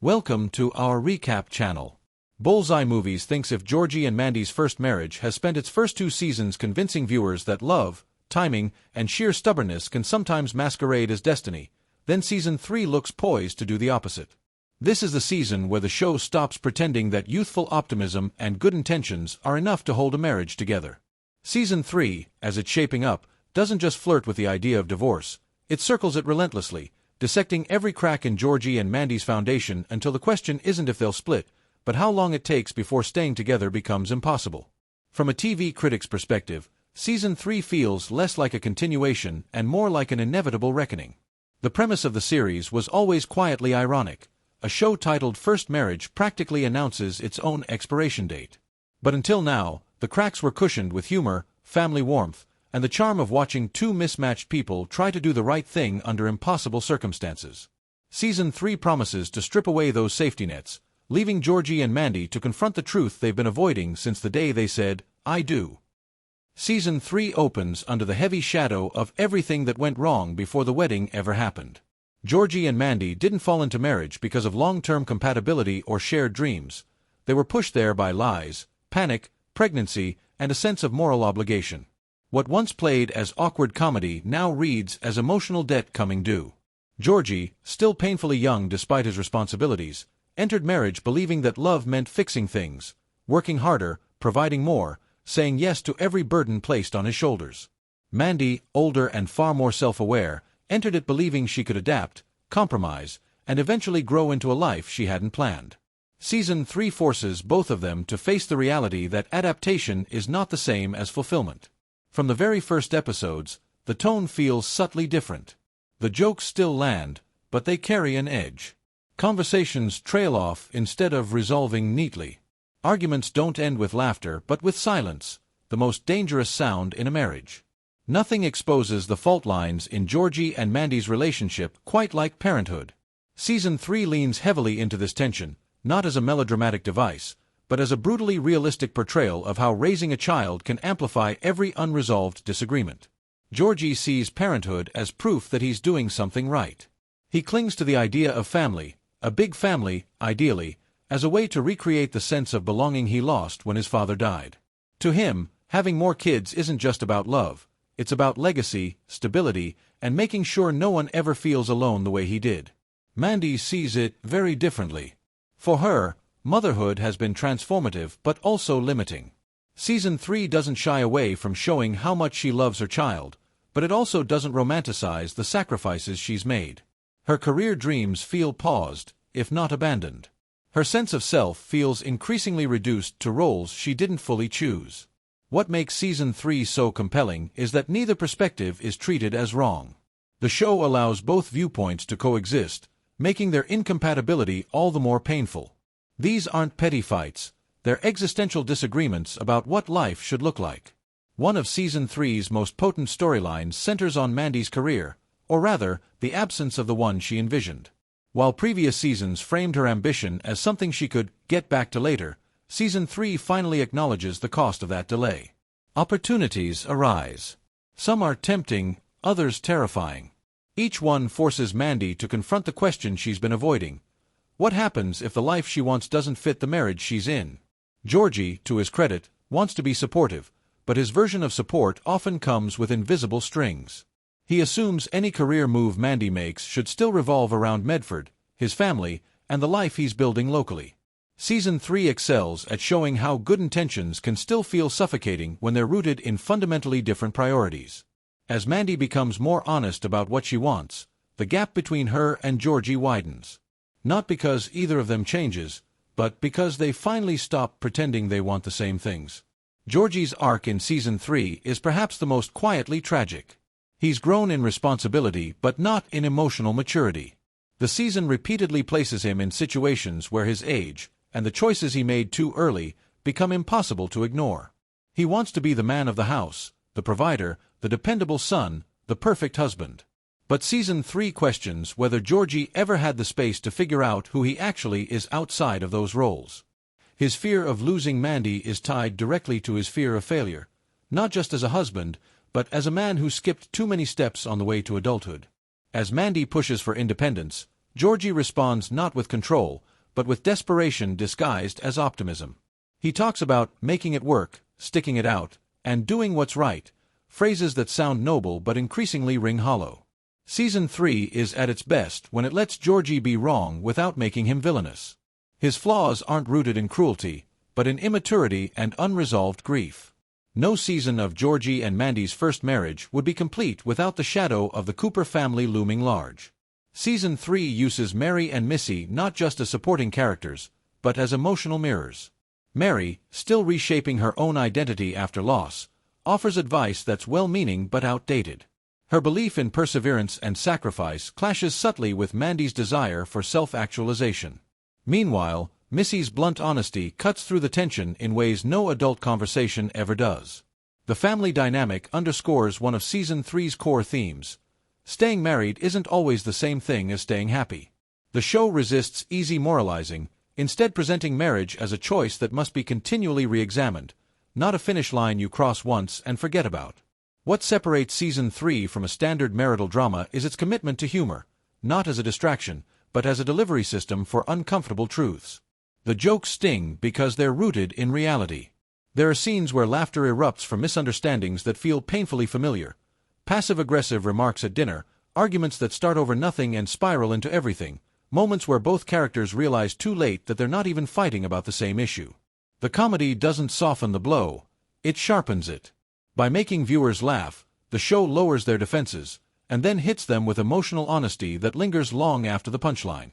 Welcome to our recap channel. Bullseye Movies thinks if Georgie and Mandy's first marriage has spent its first 2 seasons convincing viewers that love, timing, and sheer stubbornness can sometimes masquerade as destiny, then Season 3 looks poised to do the opposite. This is the season where the show stops pretending that youthful optimism and good intentions are enough to hold a marriage together. Season 3, as it's shaping up, doesn't just flirt with the idea of divorce, it circles it relentlessly, dissecting every crack in Georgie and Mandy's foundation until the question isn't if they'll split, but how long it takes before staying together becomes impossible. From a TV critic's perspective, Season 3 feels less like a continuation and more like an inevitable reckoning. The premise of the series was always quietly ironic. A show titled First Marriage practically announces its own expiration date. But until now, the cracks were cushioned with humor, family warmth, and the charm of watching 2 mismatched people try to do the right thing under impossible circumstances. Season 3 promises to strip away those safety nets, leaving Georgie and Mandy to confront the truth they've been avoiding since the day they said, "I do." Season 3 opens under the heavy shadow of everything that went wrong before the wedding ever happened. Georgie and Mandy didn't fall into marriage because of long-term compatibility or shared dreams. They were pushed there by lies, panic, pregnancy, and a sense of moral obligation. What once played as awkward comedy now reads as emotional debt coming due. Georgie, still painfully young despite his responsibilities, entered marriage believing that love meant fixing things, working harder, providing more, saying yes to every burden placed on his shoulders. Mandy, older and far more self-aware, entered it believing she could adapt, compromise, and eventually grow into a life she hadn't planned. Season 3 forces both of them to face the reality that adaptation is not the same as fulfillment. From the very first episodes, the tone feels subtly different. The jokes still land, but they carry an edge. Conversations trail off instead of resolving neatly. Arguments don't end with laughter but with silence, the most dangerous sound in a marriage. Nothing exposes the fault lines in Georgie and Mandy's relationship quite like Parenthood. Season 3 leans heavily into this tension, not as a melodramatic device, but as a brutally realistic portrayal of how raising a child can amplify every unresolved disagreement. Georgie sees Parenthood as proof that he's doing something right. He clings to the idea of family, a big family, ideally, as a way to recreate the sense of belonging he lost when his father died. To him, having more kids isn't just about love, it's about legacy, stability, and making sure no one ever feels alone the way he did. Mandy sees it very differently. For her, motherhood has been transformative but also limiting. Season 3 doesn't shy away from showing how much she loves her child, but it also doesn't romanticize the sacrifices she's made. Her career dreams feel paused, if not abandoned. Her sense of self feels increasingly reduced to roles she didn't fully choose. What makes Season 3 so compelling is that neither perspective is treated as wrong. The show allows both viewpoints to coexist, making their incompatibility all the more painful. These aren't petty fights, they're existential disagreements about what life should look like. One of Season 3's most potent storylines centers on Mandy's career, or rather, the absence of the one she envisioned. While previous seasons framed her ambition as something she could get back to later, Season 3 finally acknowledges the cost of that delay. Opportunities arise. Some are tempting, others terrifying. Each one forces Mandy to confront the question she's been avoiding. What happens if the life she wants doesn't fit the marriage she's in? Georgie, to his credit, wants to be supportive, but his version of support often comes with invisible strings. He assumes any career move Mandy makes should still revolve around Medford, his family, and the life he's building locally. Season 3 excels at showing how good intentions can still feel suffocating when they're rooted in fundamentally different priorities. As Mandy becomes more honest about what she wants, the gap between her and Georgie widens. Not because either of them changes, but because they finally stop pretending they want the same things. Georgie's arc in Season 3 is perhaps the most quietly tragic. He's grown in responsibility but not in emotional maturity. The season repeatedly places him in situations where his age, and the choices he made too early, become impossible to ignore. He wants to be the man of the house, the provider, the dependable son, the perfect husband. But Season 3 questions whether Georgie ever had the space to figure out who he actually is outside of those roles. His fear of losing Mandy is tied directly to his fear of failure, not just as a husband, but as a man who skipped too many steps on the way to adulthood. As Mandy pushes for independence, Georgie responds not with control, but with desperation disguised as optimism. He talks about making it work, sticking it out, and doing what's right, phrases that sound noble but increasingly ring hollow. Season 3 is at its best when it lets Georgie be wrong without making him villainous. His flaws aren't rooted in cruelty, but in immaturity and unresolved grief. No season of Georgie and Mandy's first marriage would be complete without the shadow of the Cooper family looming large. Season 3 uses Mary and Missy not just as supporting characters, but as emotional mirrors. Mary, still reshaping her own identity after loss, offers advice that's well-meaning but outdated. Her belief in perseverance and sacrifice clashes subtly with Mandy's desire for self-actualization. Meanwhile, Missy's blunt honesty cuts through the tension in ways no adult conversation ever does. The family dynamic underscores one of Season 3's core themes. Staying married isn't always the same thing as staying happy. The show resists easy moralizing, instead presenting marriage as a choice that must be continually re-examined, not a finish line you cross once and forget about. What separates Season 3 from a standard marital drama is its commitment to humor, not as a distraction, but as a delivery system for uncomfortable truths. The jokes sting because they're rooted in reality. There are scenes where laughter erupts from misunderstandings that feel painfully familiar. Passive-aggressive remarks at dinner, arguments that start over nothing and spiral into everything, moments where both characters realize too late that they're not even fighting about the same issue. The comedy doesn't soften the blow, it sharpens it. By making viewers laugh, the show lowers their defenses, and then hits them with emotional honesty that lingers long after the punchline.